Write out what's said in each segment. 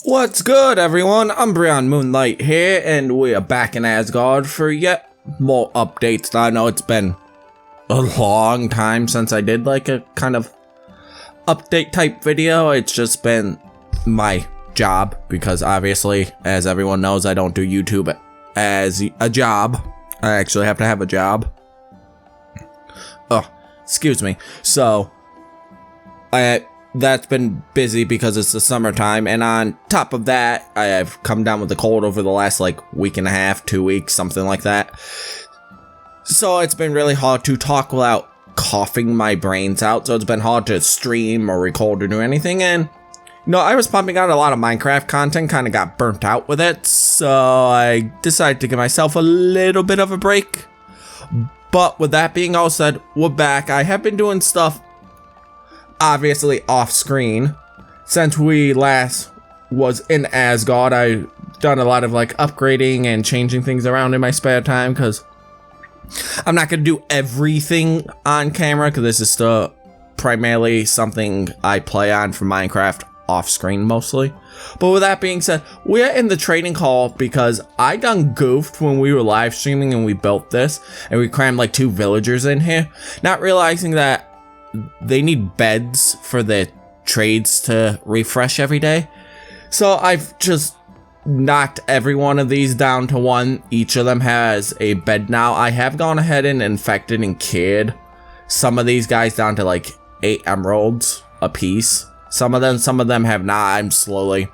What's good, everyone? UmbreonMoonlight here, and we are back in Asgard for yet more updates. I know it's been a long time since I did like a kind of update type video. It's just been my job, because obviously, as everyone knows, I don't do YouTube as a job. I actually have to have a job. Oh, excuse me. So, that's been busy because it's the summertime, and on top of that, I have come down with a cold over the last week and a half, 2 weeks, something like that. So it's been really hard to talk without coughing my brains out, so it's been hard to stream or record or do anything, and I was pumping out a lot of Minecraft content, kind of got burnt out with it, so I decided to give myself a little bit of a break. But with that being all said, we're back. I have been doing stuff obviously off screen. Since we last was in Asgard, I've done a lot of upgrading and changing things around in my spare time, because I'm not going to do everything on camera, because this is still primarily something I play on for Minecraft off screen mostly. But with that being said, we're in the trading hall because I done goofed when we were live streaming and we built this, and we crammed 2 villagers in here, not realizing that they need beds for the trades to refresh every day. So I've just knocked every one of these down to 1. Each of them has a bed now. I have gone ahead and infected and cured some of these guys down to 8 emeralds a piece. Some of them have not. I'm slowly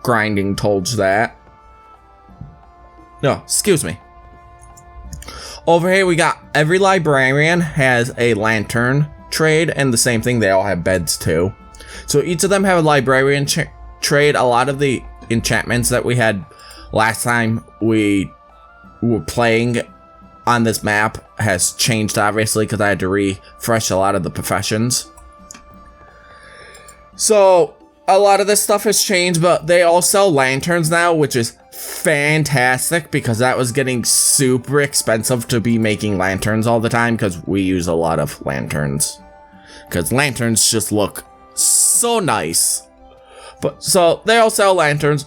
grinding towards that. No, excuse me. Over here we got every librarian has a lantern trade, and the same thing, they all have beds too. So each of them have a librarian trade. A lot of the enchantments that we had last time we were playing on this map has changed, obviously, because I had to refresh a lot of the professions. So a lot of this stuff has changed, but they all sell lanterns now, which is fantastic, because that was getting super expensive to be making lanterns all the time, because we use a lot of lanterns, because lanterns just look so nice. But so they all sell lanterns.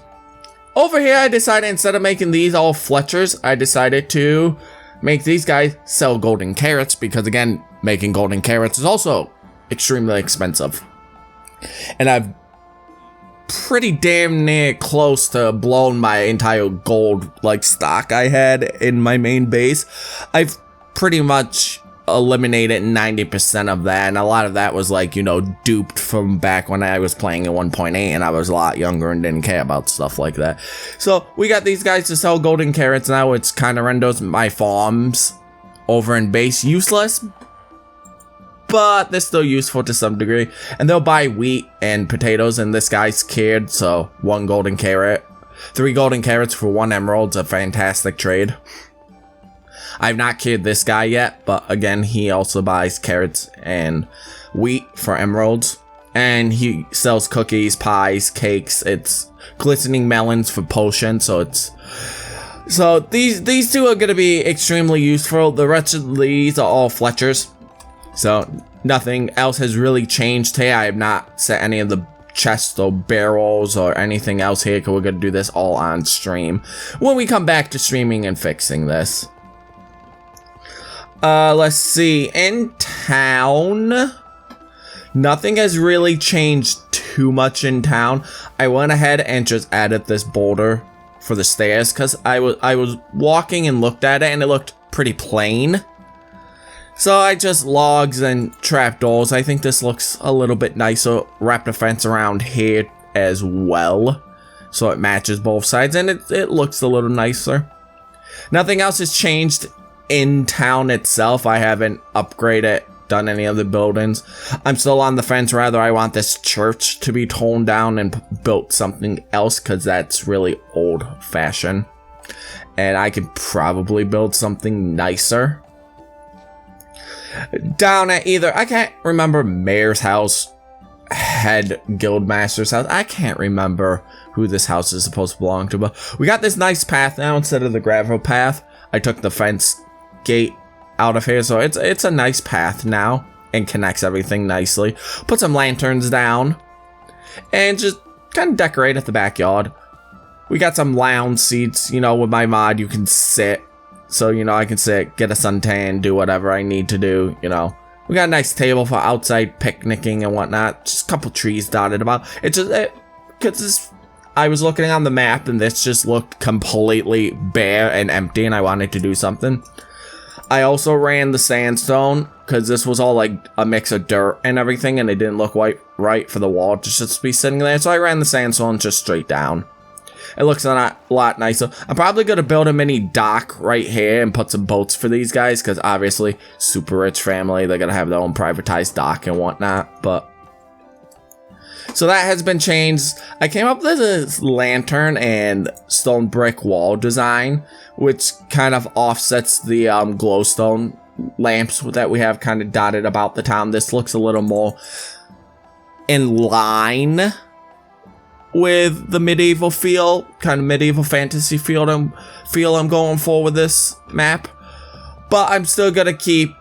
Over here, I decided, instead of making these all Fletchers, I decided to make these guys sell golden carrots, because again, making golden carrots is also extremely expensive. And I've pretty damn near close to blown my entire gold stock I had in my main base. I've pretty much eliminated 90% of that, and a lot of that was duped from back when I was playing at 1.8 and I was a lot younger and didn't care about stuff like that. So we got these guys to sell golden carrots now, which kind of renders my farms over in base useless, but they're still useful to some degree. And they'll buy wheat and potatoes, and this guy's cured, so 1 golden carrot. 3 golden carrots for 1 emerald's a fantastic trade. I've not cured this guy yet, but again, he also buys carrots and wheat for emeralds. And he sells cookies, pies, cakes. It's glistening melons for potions, so these 2 are going to be extremely useful. The rest of these are all Fletchers. So nothing else has really changed here. I have not set any of the chests or barrels or anything else here, because we're going to do this all on stream when we come back to streaming and fixing this. Let's see. In town, nothing has really changed too much in town. I went ahead and just added this boulder for the stairs, because I was walking and looked at it and it looked pretty plain. So I just logs and trapdoors. I think this looks a little bit nicer. Wrapped a fence around here as well, so it matches both sides, and it looks a little nicer. Nothing else has changed in town itself. I haven't upgraded, done any of the buildings. I'm still on the fence. Rather, I want this church to be torn down and built something else, because that's really old-fashioned. And I could probably build something nicer down at either, I can't remember, Mayor's house, Head Guildmaster's house. I can't remember who this house is supposed to belong to, but we got this nice path now instead of the gravel path. I took the fence gate out of here, so it's a nice path now and connects everything nicely. Put some lanterns down and just kind of decorate at the backyard. We got some lounge seats, you know, with my mod, you can sit. So, you know, I can sit, get a suntan, do whatever I need to do, you know. We got a nice table for outside picnicking and whatnot. Just a couple trees dotted about. It's just, because I was looking on the map and this just looked completely bare and empty and I wanted to do something. I also ran the sandstone because this was all like a mix of dirt and everything and it didn't look right for the wall to just be sitting there. So I ran the sandstone just straight down. It looks a lot nicer. I'm probably going to build a mini dock right here and put some boats for these guys because obviously super rich family. They're going to have their own privatized dock and whatnot. But so that has been changed. I came up with this lantern and stone brick wall design, which kind of offsets the glowstone lamps that we have kind of dotted about the town. This looks a little more in line with the medieval feel, kind of medieval fantasy feel I'm going for with this map. But I'm still gonna keep,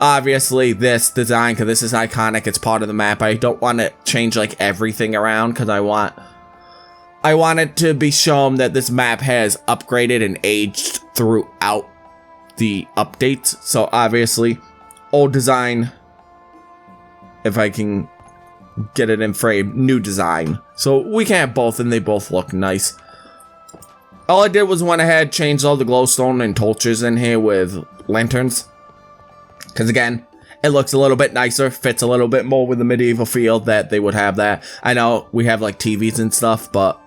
obviously, this design because this is iconic. It's part of the map. I don't want to change like everything around because I want it to be shown that this map has upgraded and aged throughout the updates. So obviously, old design, if I can get it in frame, new design. So we can have both and they both look nice. All I did was went ahead, changed all the glowstone and torches in here with lanterns. Because again, it looks a little bit nicer, fits a little bit more with the medieval feel that they would have that. I know we have like TVs and stuff, but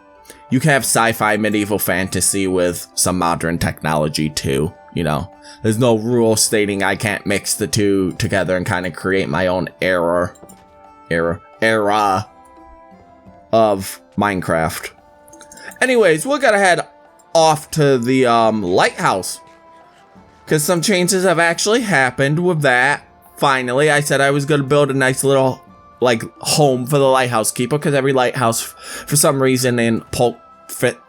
you can have sci-fi medieval fantasy with some modern technology too, you know. There's no rule stating I can't mix the two together and kind of create my own era of Minecraft. Anyways, we're gonna head off to the lighthouse because some changes have actually happened with that. Finally, I said I was gonna build a nice little like home for the lighthouse keeper because every lighthouse, for some reason, in pulp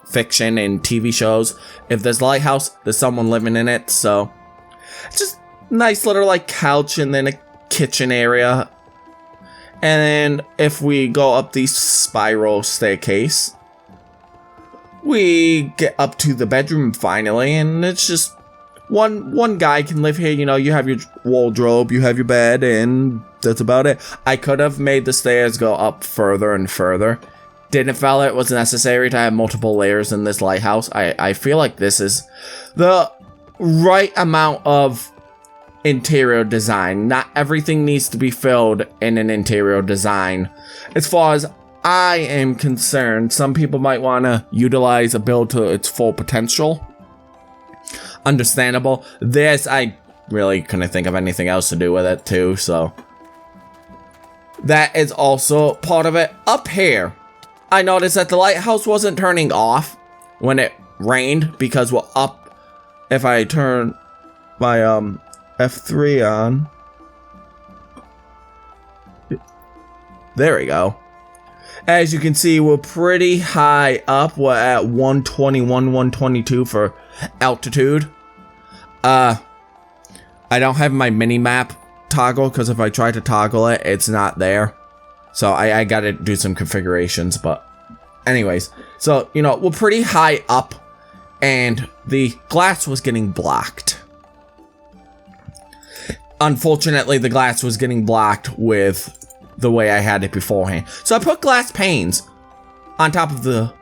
fiction and TV shows, if there's a lighthouse, there's someone living in it. So it's just nice little like couch and then a kitchen area. And then if we go up the spiral staircase, we get up to the bedroom finally, and it's just one guy can live here. You know, you have your wardrobe, you have your bed, and that's about it. I could have made the stairs go up further and further. Didn't feel it was necessary to have multiple layers in this lighthouse. I feel like this is the right amount of interior design. Not everything needs to be filled in an interior design. As far as I am concerned, some people might want to utilize a build to its full potential. Understandable. This, I really couldn't think of anything else to do with it too, so that is also part of it. Up here, I noticed that the lighthouse wasn't turning off when it rained because we're up. If I turn my F3 on. There we go. As you can see, we're pretty high up. We're at 121, 122 for altitude. I don't have my mini-map toggle because if I try to toggle it, it's not there. So I gotta do some configurations, but anyways. So, you know, we're pretty high up and the glass was getting blocked. Unfortunately, the glass was getting blocked with the way I had it beforehand. So I put glass panes on top of the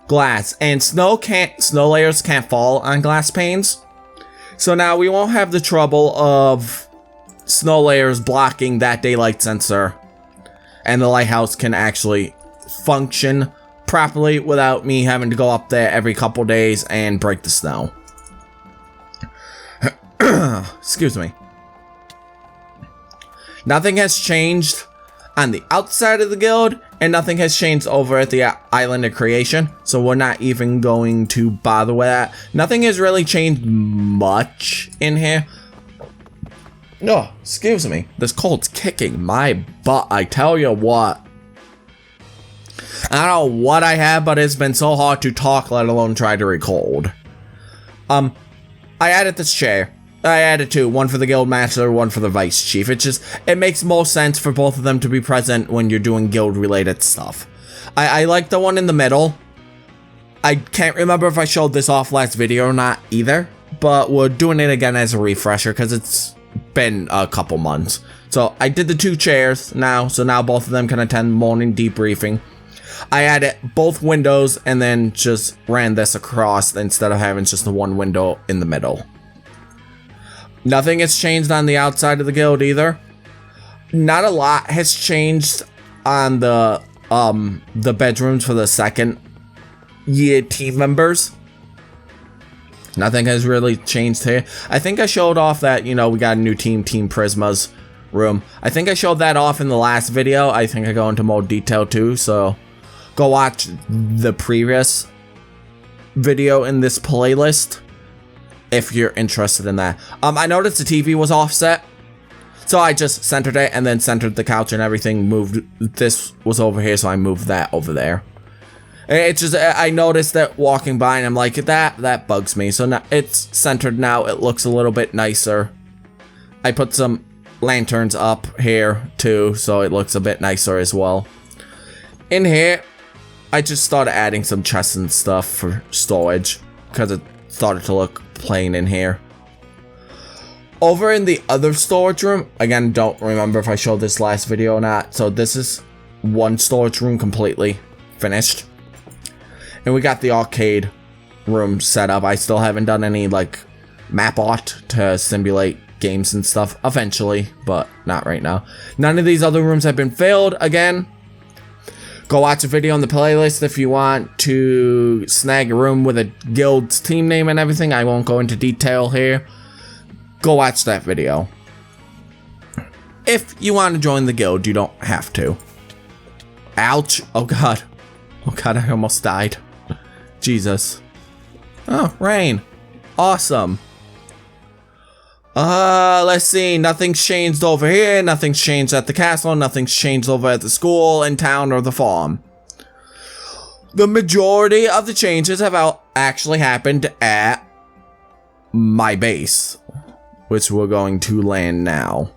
glass, and snow layers can't fall on glass panes. So now we won't have the trouble of snow layers blocking that daylight sensor, and the lighthouse can actually function properly without me having to go up there every couple days and break the snow. Excuse me. Nothing has changed on the outside of the guild, and nothing has changed over at the Island of Creation, so we're not even going to bother with that. Nothing has really changed much in here. Oh, excuse me. This cold's kicking my butt, I tell you what. I don't know what I have, but it's been so hard to talk, let alone try to record. I added this chair. I added two, one for the guild master, one for the vice chief. It makes more sense for both of them to be present when you're doing guild related stuff. I like the one in the middle. I can't remember if I showed this off last video or not either, but we're doing it again as a refresher because it's been a couple months. So I did the 2 chairs now, so now both of them can attend morning debriefing. I added both windows and then just ran this across instead of having just the one window in the middle. Nothing has changed on the outside of the guild either. Not a lot has changed on the bedrooms for the second year team members. Nothing has really changed here. I think I showed off that, you know, we got a new Team Prisma's room. I think I showed that off in the last video. I think I go into more detail too, so go watch the previous video in this playlist if you're interested in that. I noticed the TV was offset, so I just centered it and then centered the couch and everything. Moved this was over here, so I moved that over there. It's just I noticed that walking by and I'm like, that bugs me. So now it's centered now. It looks a little bit nicer. I put some lanterns up here too, so it looks a bit nicer as well. In here, I just started adding some chests and stuff for storage because it started to look plain in here. Over in the other storage room, again, don't remember if I showed this last video or not. So this is one storage room completely finished. And we got the arcade room set up. I still haven't done any like map art to simulate games and stuff eventually, but not right now. None of these other rooms have been filled. Again, go watch a video on the playlist if you want to snag a room with a guild's team name and everything. I won't go into detail here. Go watch that video. If you want to join the guild, you don't have to. Ouch. Oh god. Oh god, I almost died. Jesus. Oh, rain. Awesome. Let's see. Nothing's changed over here. Nothing's changed at the castle. Nothing's changed over at the school, in town, or the farm. The majority of the changes have actually happened at my base, which we're going to land now.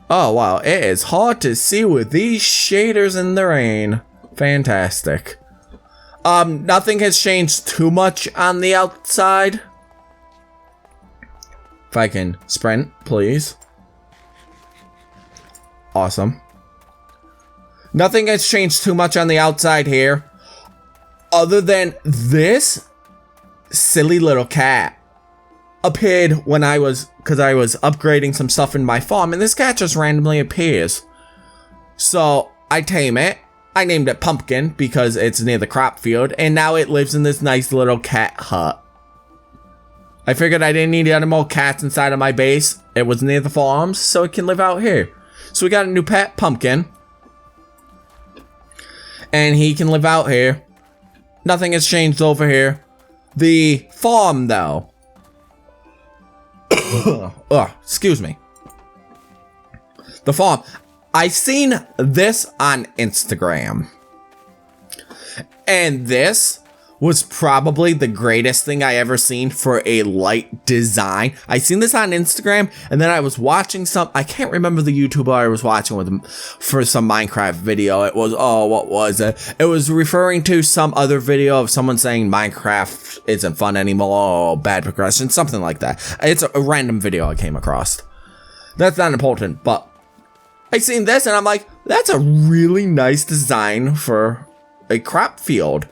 Oh, wow. It is hard to see with these shaders in the rain. Fantastic. Nothing has changed too much on the outside. If I can sprint, please. Awesome. Nothing has changed too much on the outside here. Other than this silly little cat appeared when because I was upgrading some stuff in my farm, and this cat just randomly appears. So I tame it. I named it Pumpkin because it's near the crop field, and now it lives in this nice little cat hut. I figured I didn't need any more cats inside of my base. It was near the farms, so it can live out here. So we got a new pet, Pumpkin. And he can live out here. Nothing has changed over here. The farm, though. Excuse me. The farm. I seen this on Instagram. And this was probably the greatest thing I ever seen for a light design. I seen this on Instagram, and then I was watching I can't remember the YouTuber I was watching with him for some Minecraft video. It was, oh, what was it? It was referring to some other video of someone saying Minecraft isn't fun anymore, bad progression, something like that. It's a random video I came across. That's not important, but I seen this and I'm like, that's a really nice design for a crop field.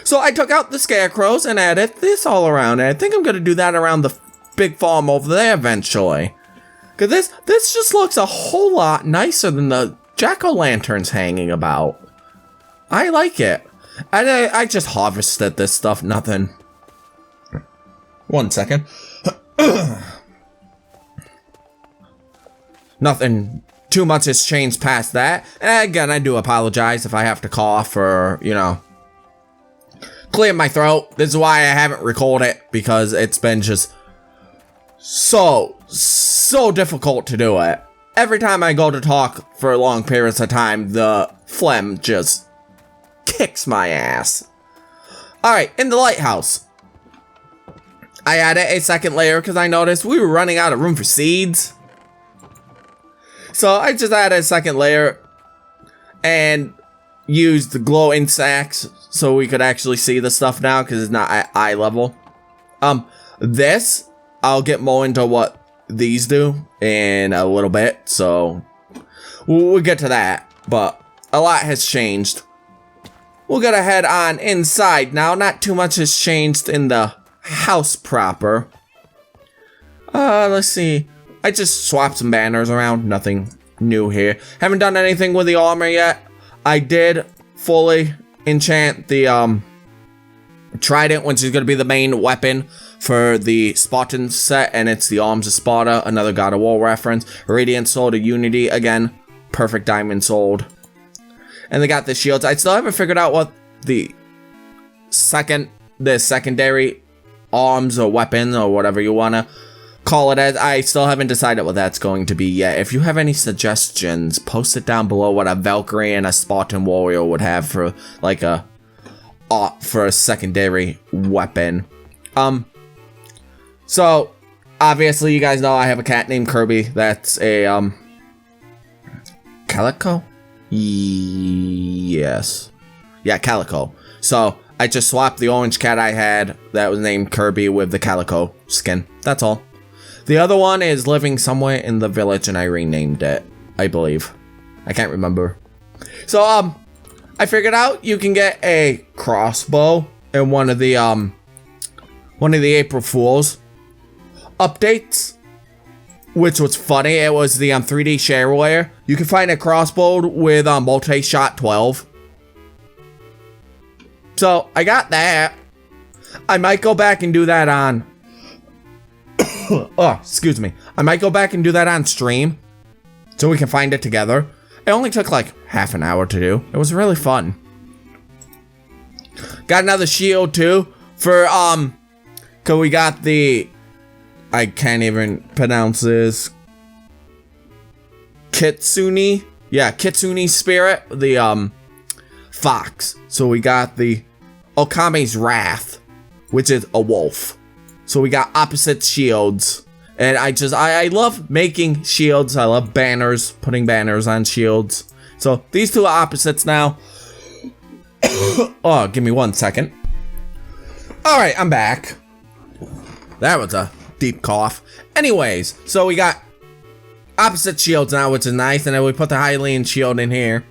So I took out the scarecrows and added this all around, and I think I'm gonna do that around the big farm over there eventually. Cause this just looks a whole lot nicer than the jack-o'-lanterns hanging about. I like it. And I just harvested this stuff, nothing. 1 second. Nothing too much has changed past that. And again, I do apologize if I have to cough or, you know, clear my throat. This is why I haven't recorded it, because it's been just so difficult to do it. Every time I go to talk for long periods of time, the phlegm just kicks my ass. Alright, in the lighthouse, I added a second layer because I noticed we were running out of room for seeds. So I just added a second layer. and used the glow in sacks so we could actually see the stuff now because it's not at eye level. This, I'll get more into what these do in a little bit, so we'll get to that, but a lot has changed. We'll get ahead on inside now. Not too much has changed in the house proper. Let's see. I just swapped some banners around. Nothing new here. Haven't done anything with the armor yet. I did fully enchant the trident, which is going to be the main weapon for the Spartan set, and it's the Arms of Sparta, another God of War reference. Radiant Sword of Unity, again, perfect diamond sword. And they got the shields. I still haven't figured out what the secondary arms or weapon or whatever you want to call it as. I still haven't decided what that's going to be yet. If you have any suggestions, post it down below what a Valkyrie and a Spartan warrior would have for like a secondary weapon. So obviously you guys know I have a cat named Kirby. That's a Calico? Yes. Yeah, Calico. So I just swapped the orange cat I had that was named Kirby with the Calico skin. That's all. The other one is living somewhere in the village and I renamed it, I believe. I can't remember. So I figured out you can get a crossbow in one of the April Fools updates, which was funny. It was the 3D shareware. You can find a crossbow with multi-shot 12. So I got that. I might go back and do that on oh, excuse me. I might go back and do that on stream so we can find it together. It only took like half an hour to do. It was really fun. Got another shield too for cause we got the, I can't even pronounce this, Kitsune. Yeah, Kitsune spirit, the fox. So we got the Okame's Wrath, which is a wolf. So we got opposite shields. And I love making shields. I love banners, putting banners on shields. So these two are opposites now. Oh, give me 1 second. Alright, I'm back. That was a deep cough. Anyways, so we got opposite shields now, which is nice. And then we put the Hylian shield in here.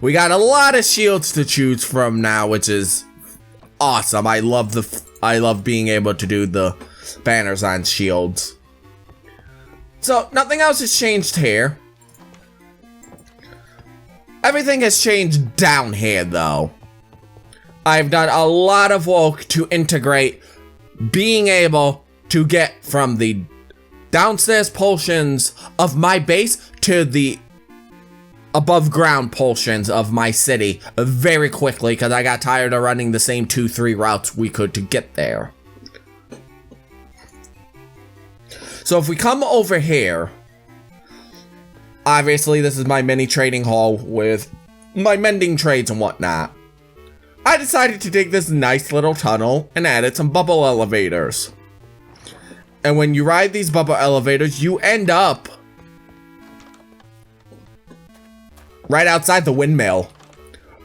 We got a lot of shields to choose from now, which is awesome. I love being able to do the banners on shields. So nothing else has changed here. Everything has changed down here though. I've done a lot of work to integrate being able to get from the downstairs portions of my base to the above ground portions of my city very quickly because I got tired of running the same 2-3 routes we could to get there. So if we come over here, obviously this is my mini trading hall with my mending trades and whatnot. I decided to dig this nice little tunnel and added some bubble elevators. And when you ride these bubble elevators, you end up right outside the windmill.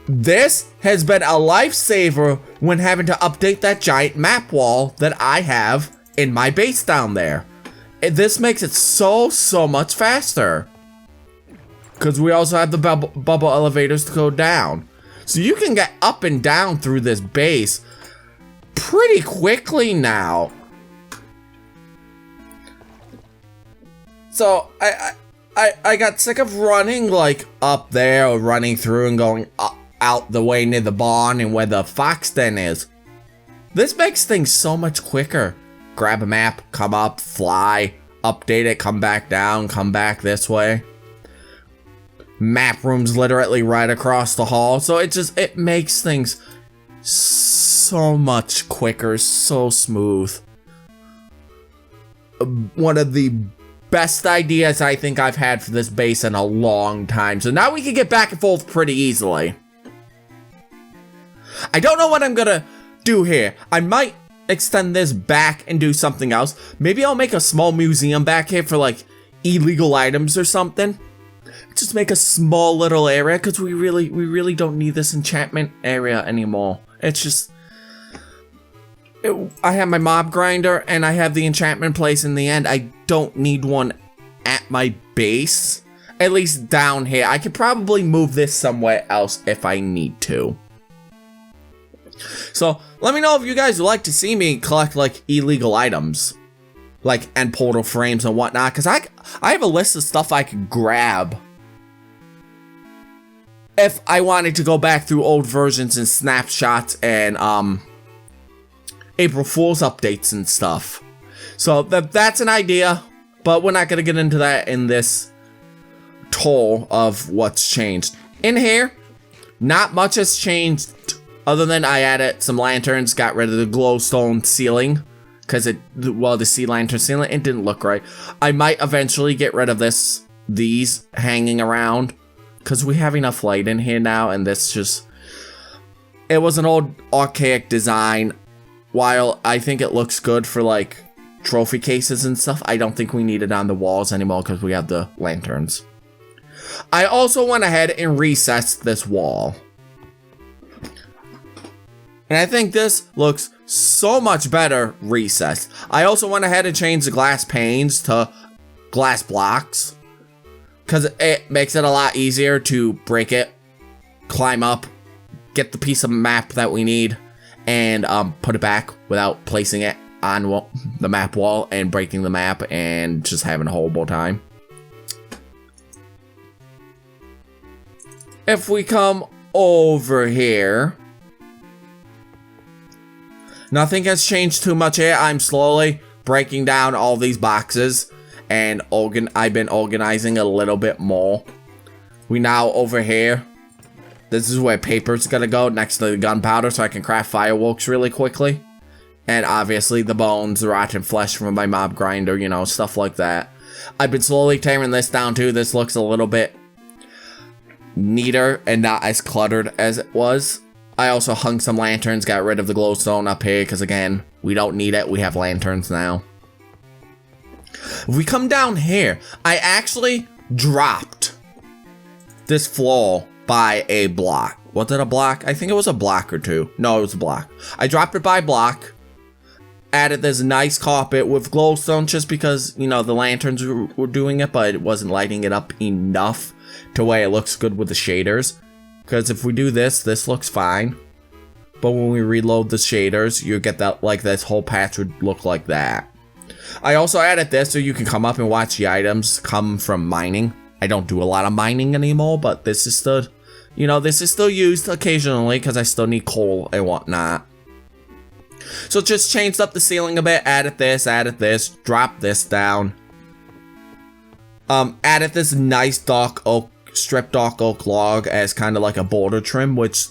This has been a lifesaver when having to update that giant map wall that I have in my base down there. This makes it so much faster. Because we also have the bubble elevators to go down. So you can get up and down through this base pretty quickly now. So I got sick of running like up there or running through and going out the way near the barn and where the fox den is. This makes things so much quicker. Grab a map, come up, fly, update it, come back down, come back this way. Map room's literally right across the hall. So it makes things so much quicker, so smooth. One of the best ideas I think I've had for this base in a long time. So now we can get back and forth pretty easily. I don't know what I'm gonna do here. I might extend this back and do something else. Maybe I'll make a small museum back here for like illegal items or something. just make a small little area because we really don't need this enchantment area anymore. It's just I have my mob grinder and I have the enchantment place in the end. I don't need one at my base, at least down here. I could probably move this somewhere else if I need to. So let me know if you guys would like to see me collect like illegal items, like end portal frames and whatnot, because I have a list of stuff I could grab if I wanted to go back through old versions and snapshots and April Fool's updates and stuff. So that's an idea, but we're not gonna get into that in this tour of what's changed. In here, not much has changed other than I added some lanterns, got rid of the glowstone ceiling because the sea lantern ceiling, it didn't look right. I might eventually get rid of these hanging around because we have enough light in here now, and this just, it was an old archaic design. While I think it looks good for like trophy cases and stuff, I don't think we need it on the walls anymore because we have the lanterns. I also went ahead and recessed this wall. And I think this looks so much better recessed. I also went ahead and changed the glass panes to glass blocks because it makes it a lot easier to break it, climb up, get the piece of map that we need, and put it back without placing it on the map wall and breaking the map and just having a horrible time. If we come over here, nothing has changed too much here. I'm slowly breaking down all these boxes and I've been organizing a little bit more. We now over here, this is where paper's gonna go next to the gunpowder so I can craft fireworks really quickly. And obviously the bones, the rotten flesh from my mob grinder, you know, stuff like that. I've been slowly tearing this down too. This looks a little bit neater and not as cluttered as it was. I also hung some lanterns, got rid of the glowstone up here because again, we don't need it. We have lanterns now. If we come down here, I actually dropped this floor by a block. Was it a block? I think it was a block or two. No, it was a block. I dropped it by block. Added this nice carpet with glowstone just because, you know, the lanterns were doing it, but it wasn't lighting it up enough to where it looks good with the shaders. Because if we do this, this looks fine. But when we reload the shaders, you get that, like, this whole patch would look like that. I also added this so you can come up and watch the items come from mining. I don't do a lot of mining anymore, but this is still, you know, this is still used occasionally because I still need coal and whatnot. So just changed up the ceiling a bit, added this, dropped this down. Added this nice dark oak, stripped dark oak log as kind of like a border trim, which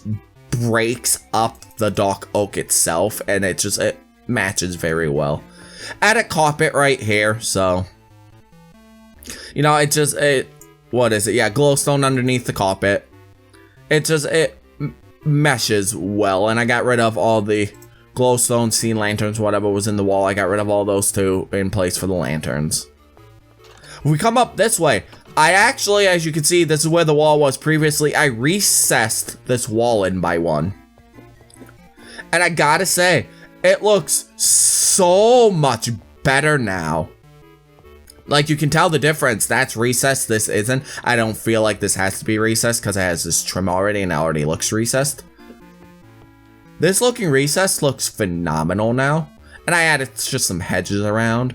breaks up the dark oak itself, and it matches very well. Added carpet right here, so, you know, what is it? Yeah, glowstone underneath the carpet. It meshes well, and I got rid of all the glowstone, sea lanterns, whatever was in the wall. I got rid of all those two in place for the lanterns. If we come up this way, I actually, as you can see, this is where the wall was previously. I recessed this wall in by one. And I gotta say, it looks so much better now. Like, you can tell the difference. That's recessed, this isn't. I don't feel like this has to be recessed because it has this trim already and it already looks recessed. This looking recessed looks phenomenal now. And I added just some hedges around.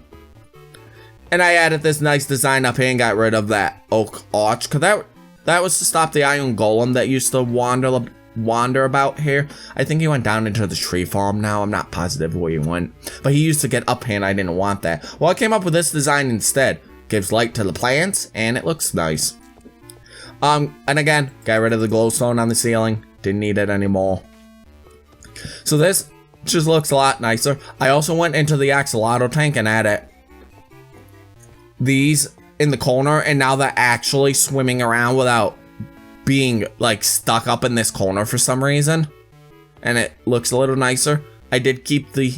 And I added this nice design up here and got rid of that oak arch. Because that was to stop the iron golem that used to wander about here. I think he went down into the tree farm now. I'm not positive where he went. But he used to get up here and I didn't want that. Well, I came up with this design instead. Gives light to the plants and it looks nice. And again, got rid of the glowstone on the ceiling. Didn't need it anymore. So this just looks a lot nicer. I also went into the axolotl tank and added these in the corner, and now they're actually swimming around without being like stuck up in this corner for some reason, and it looks a little nicer. I did keep the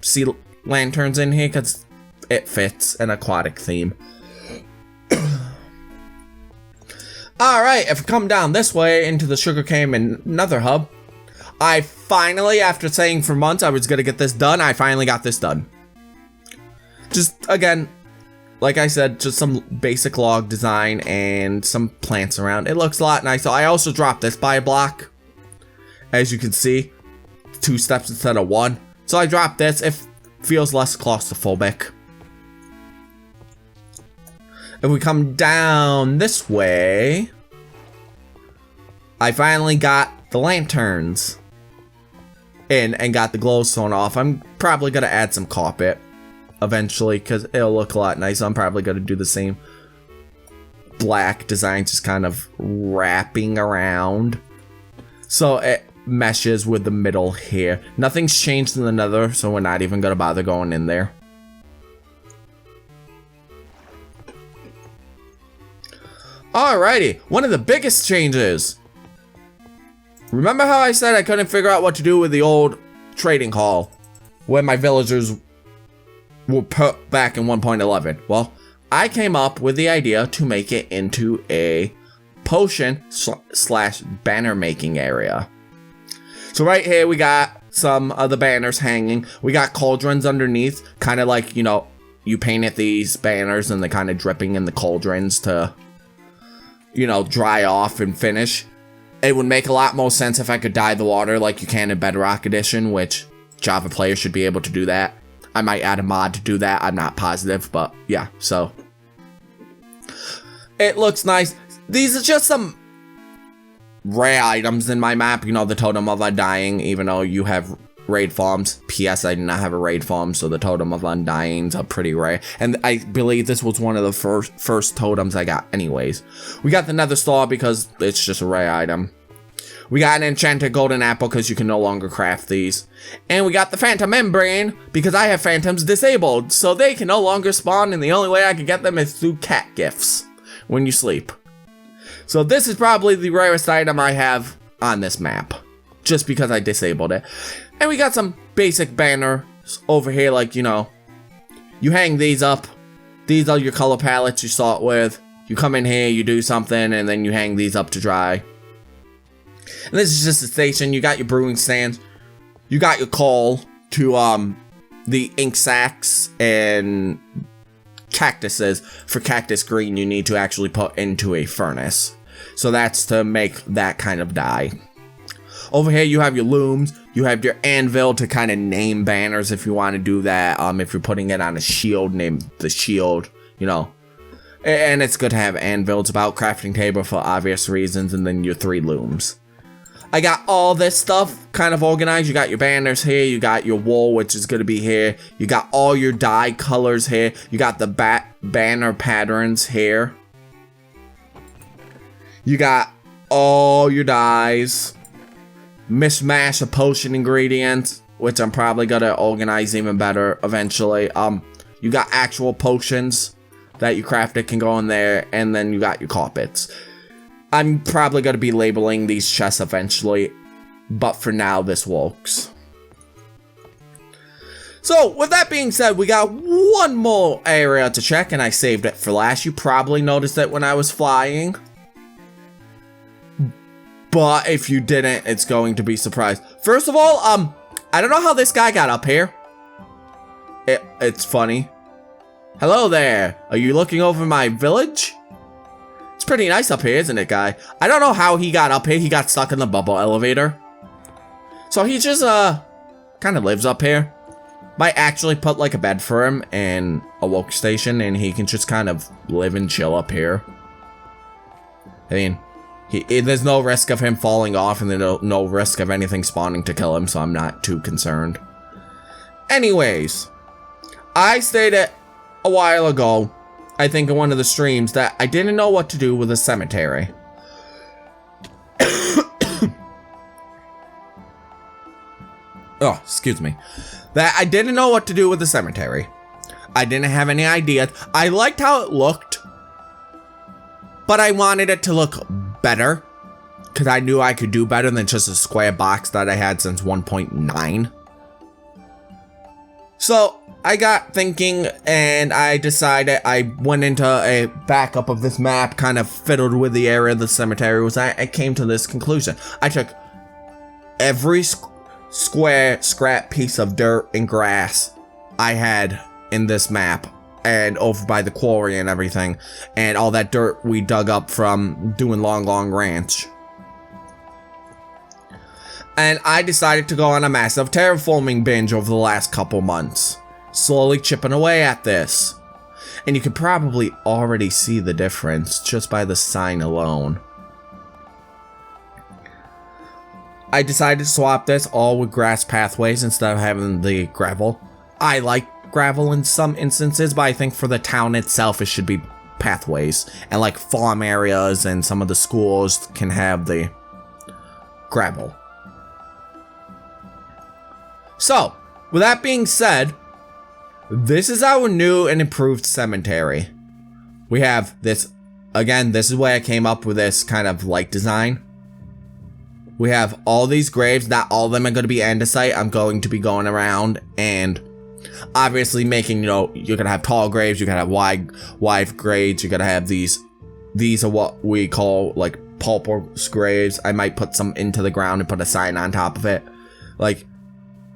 sea lanterns in here because it fits an aquatic theme. Alright, if we come down this way into the sugarcane and nether hub, I finally, after saying for months I was gonna get this done, I finally got this done. Just, again, like I said, just some basic log design and some plants around. It looks a lot nice. So I also dropped this by a block. As you can see, 2 steps instead of 1. So I dropped this. It feels less claustrophobic. If we come down this way, I finally got the lanterns in and got the glowstone off. I'm probably going to add some carpet eventually because it'll look a lot nicer. I'm probably going to do the same black design, just kind of wrapping around so it meshes with the middle here. Nothing's changed in the nether, so we're not even going to bother going in there. Alrighty, one of the biggest changes. Remember how I said I couldn't figure out what to do with the old trading hall when my villagers were put back in 1.11? Well, I came up with the idea to make it into a potion slash banner making area. So right here we got some of the banners hanging. We got cauldrons underneath, kind of like, you know, you painted these banners and they're kind of dripping in the cauldrons to, you know, dry off and finish. It would make a lot more sense if I could dye the water like you can in Bedrock Edition, which Java players should be able to do that. I might add a mod to do that. I'm not positive, but yeah, so. It looks nice. These are just some rare items in my map. You know, the Totem of Undying, even though you have raid farms. P.S. I did not have a raid farm, so the Totem of Undyings are pretty rare. And I believe this was one of the first totems I got anyways. We got the Nether Star because it's just a rare item. We got an enchanted golden apple because you can no longer craft these. And we got the phantom membrane because I have phantoms disabled, so they can no longer spawn, and the only way I can get them is through cat gifts when you sleep. So this is probably the rarest item I have on this map, just because I disabled it. And we got some basic banners over here, like, you know, you hang these up. These are your color palettes you saw it with. You come in here, you do something, and then you hang these up to dry. And this is just a station. You got your brewing stands. You got your coal to the ink sacks and cactuses. For cactus green, you need to actually put into a furnace. So that's to make that kind of dye. Over here, you have your looms. You have your anvil to kind of name banners if you want to do that. If you're putting it on a shield, name the shield, you know. And it's good to have anvil. It's about crafting table for obvious reasons. And then your 3 looms. I got all this stuff kind of organized. You got your banners here. You got your wool, which is going to be here. You got all your dye colors here. You got the banner patterns here. You got all your dyes. Mishmash of potion ingredients, which I'm probably going to organize even better eventually. You got actual potions that you crafted can go in there. And then you got your carpets. I'm probably going to be labeling these chests eventually, but for now, this works. So, with that being said, we got one more area to check, and I saved it for last. You probably noticed it when I was flying, but if you didn't, it's going to be surprised. First of all, I don't know how this guy got up here. It's funny. Hello there. Are you looking over my village? It's pretty nice up here, isn't it, guy? I don't know how he got up here. He got stuck in the bubble elevator. So he just, kind of lives up here. Might actually put, like, a bed for him and a workstation, and he can just kind of live and chill up here. I mean, there's no risk of him falling off, and there's no risk of anything spawning to kill him, so I'm not too concerned. Anyways, I stated a while ago, I think in one of the streams, that I didn't know what to do with a cemetery. Oh, excuse me. That I didn't know what to do with the cemetery. I didn't have any ideas. I liked how it looked, but I wanted it to look better, because I knew I could do better than just a square box that I had since 1.9. So I got thinking and I decided, I went into a backup of this map, kind of fiddled with the area of the cemetery, was I came to this conclusion. I took every square scrap piece of dirt and grass I had in this map and over by the quarry and everything, and all that dirt we dug up from doing Long Ranch. And I decided to go on a massive terraforming binge over the last couple months, slowly chipping away at this. And you can probably already see the difference just by the sign alone. I decided to swap this all with grass pathways instead of having the gravel. I like gravel in some instances, but I think for the town itself it should be pathways. And like farm areas and some of the schools can have the gravel. So, with that being said, this is our new and improved cemetery. We have this, again, this is where I came up with this kind of light design. We have all these graves, not all of them are going to be andesite. I'm going to be going around and obviously making, you know, you're going to have tall graves, you're going to have wide graves, you're going to have these are what we call like pauper graves. I might put some into the ground and put a sign on top of it. Like,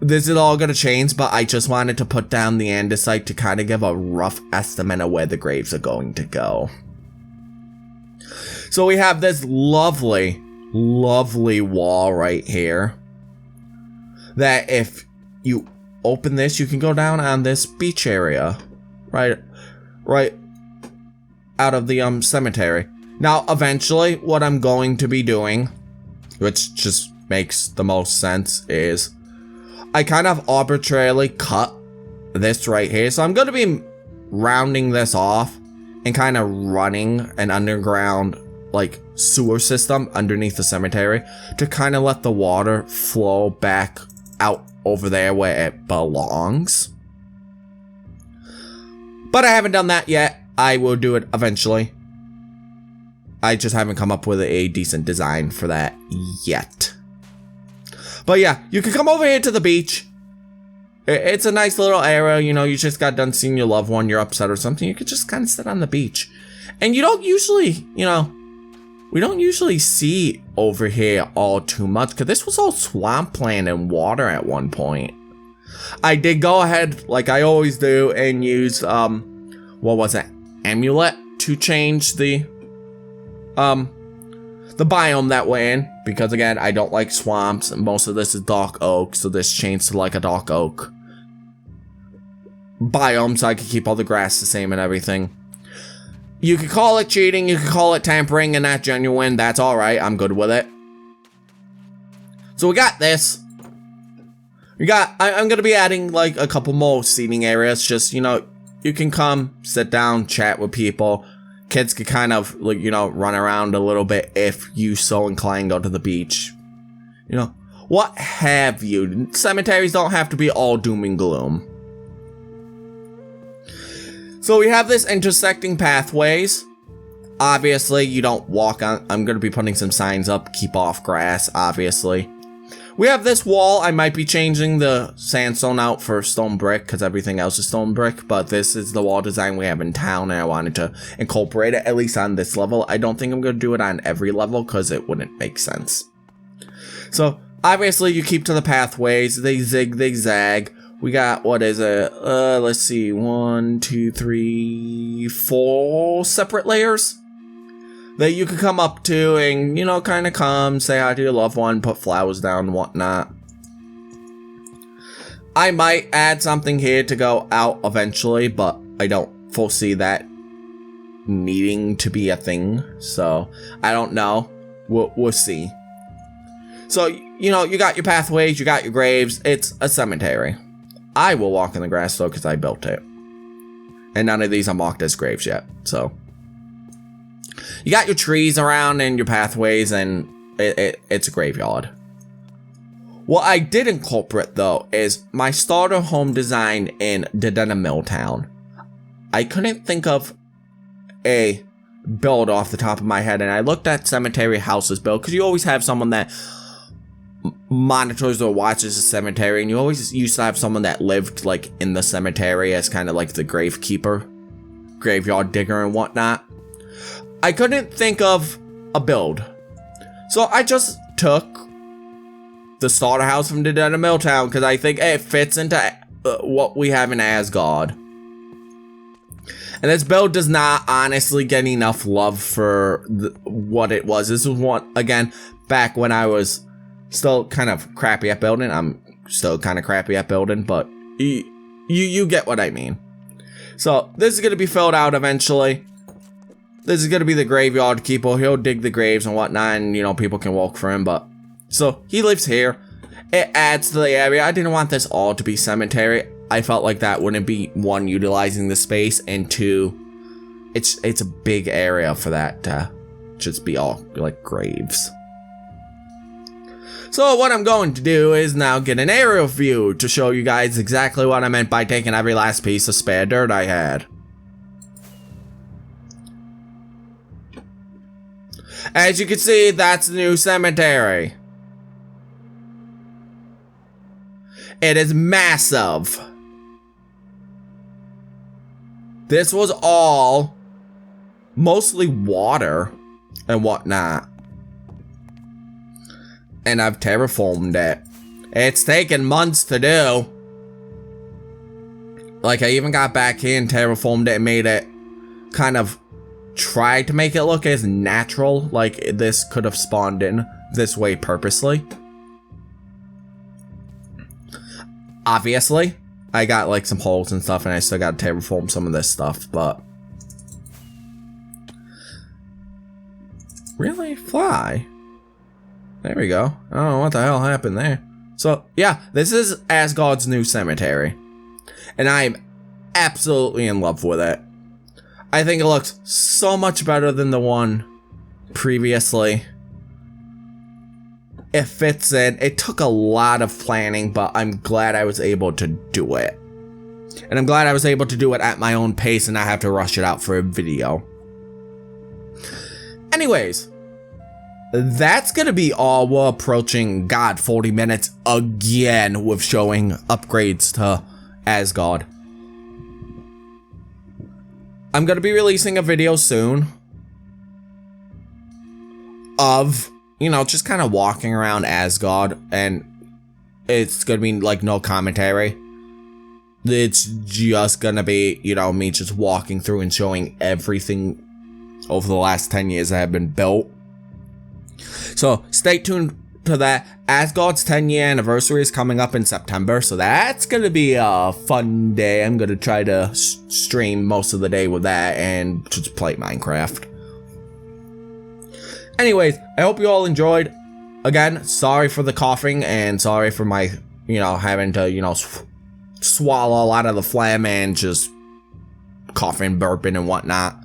this is all going to change, but I just wanted to put down the andesite to kind of give a rough estimate of where the graves are going to go. So we have this lovely wall right here that if you open this, you can go down on this beach area right out of the cemetery. Now eventually what I'm going to be doing, which just makes the most sense, is I kind of arbitrarily cut this right here. So I'm going to be rounding this off and kind of running an underground like sewer system underneath the cemetery to kind of let the water flow back out over there where it belongs. But I haven't done that yet. I will do it eventually. I just haven't come up with a decent design for that yet. But yeah, you can come over here to the beach. It's a nice little area, you know, you just got done seeing your loved one, you're upset or something, you could just kind of sit on the beach. And you don't usually, you know, we don't usually see over here all too much, because this was all swampland and water at one point. I did go ahead, like I always do, and use, what was it, amulet to change the biome that we're in, because again, I don't like swamps, and most of this is dark oak, so this changed to like a dark oak biome, so I could keep all the grass the same and everything. You could call it cheating, you could call it tampering and not genuine, that's alright, I'm good with it. So we got this. I'm gonna be adding like a couple more seating areas, just, you know, you can come, sit down, chat with people. Kids could kind of, like, you know, run around a little bit if you so inclined, go to the beach. You know, what have you. Cemeteries don't have to be all doom and gloom. So we have this intersecting pathways. Obviously, you don't walk on. I'm going to be putting some signs up. Keep off grass, obviously. We have this wall. I might be changing the sandstone out for stone brick because everything else is stone brick. But this is the wall design we have in town, and I wanted to incorporate it, at least on this level. I don't think I'm going to do it on every level because it wouldn't make sense. So, obviously, you keep to the pathways. They zig, they zag. We got, what is it? Let's see. 1, 2, 3, 4 separate layers that you could come up to and, you know, kind of come, say hi to your loved one, put flowers down and whatnot. I might add something here to go out eventually, but I don't foresee that needing to be a thing. So, I don't know. We'll see. So, you know, you got your pathways, you got your graves. It's a cemetery. I will walk in the grass though, because I built it. And none of these are marked as graves yet, so. You got your trees around and your pathways, and it's a graveyard. What I did incorporate though is my starter home design in Dedena Milltown. I couldn't think of a build off the top of my head, and I looked at cemetery houses built, because you always have someone that monitors or watches the cemetery, and you always used to have someone that lived like in the cemetery as kind of like the gravekeeper, graveyard digger and whatnot. I couldn't think of a build, so I just took the starter house from the Dead of Milltown because I think it fits into what we have in Asgard. And this build does not honestly get enough love for what it was. This was one, again, back when I was still kind of crappy at building. I'm still kind of crappy at building, but you get what I mean. So this is going to be filled out eventually. This is going to be the graveyard keeper. He'll dig the graves and whatnot, and, you know, people can walk for him. But so he lives here. It adds to the area. I didn't want this all to be cemetery. I felt like that wouldn't be, one, utilizing the space, and two, it's a big area for that to just be all like graves. So what I'm going to do is now get an aerial view to show you guys exactly what I meant by taking every last piece of spare dirt I had. As you can see, that's the new cemetery. It is massive. This was all mostly water and whatnot. And I've terraformed it. It's taken months to do. Like, I even got back in, terraformed it, and made it kind of try to make it look as natural. Like, this could have spawned in this way purposely. Obviously, I got like some holes and stuff, and I still got to terraform some of this stuff, but really fly. There we go. I don't know what the hell happened there. So yeah, this is Asgard's new cemetery, and I'm absolutely in love with it. I think it looks so much better than the one previously. It fits in. It took a lot of planning, but I'm glad I was able to do it. And I'm glad I was able to do it at my own pace and not have to rush it out for a video. Anyways, that's gonna be all. We're approaching, God, 40 minutes again with showing upgrades to Asgard. I'm gonna be releasing a video soon of, you know, just kind of walking around Asgard, and it's gonna be like no commentary. It's just gonna be, you know, me just walking through and showing everything over the last 10 years that have been built. So stay tuned to that. Asgard's 10-year anniversary is coming up in September, so that's gonna be a fun day. I'm gonna try to stream most of the day with that and just play Minecraft. Anyways, I hope you all enjoyed. Again, sorry for the coughing and sorry for my, you know, having to, you know, swallow a lot of the phlegm and just coughing, burping, and whatnot.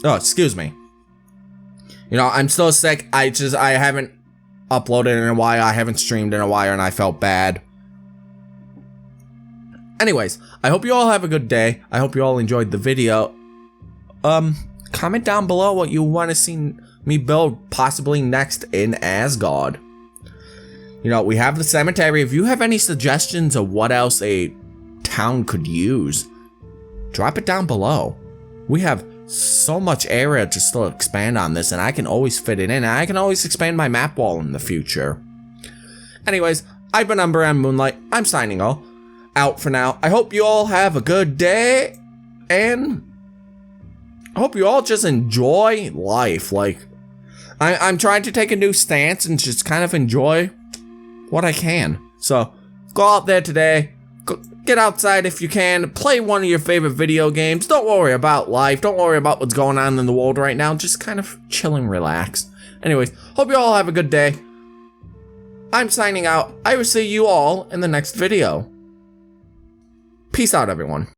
Oh, excuse me. You know, I'm still sick. I haven't uploaded in a while. I haven't streamed in a while, and I felt bad. Anyways, I hope you all have a good day. I hope you all enjoyed the video. Comment down below what you want to see me build possibly next in Asgard. You know, we have the cemetery. If you have any suggestions of what else a town could use, drop it down below. We have so much area to still expand on this, and I can always fit it in. I can always expand my map wall in the future. Anyways, I've been UmbreonMoonlight. I'm signing out for now. I hope you all have a good day, and I hope you all just enjoy life. Like, I'm trying to take a new stance and just kind of enjoy what I can. So, go out there today. Get outside if you can. Play one of your favorite video games. Don't worry about life. Don't worry about what's going on in the world right now. Just kind of chill and relax. Anyways, hope you all have a good day. I'm signing out. I will see you all in the next video. Peace out, everyone.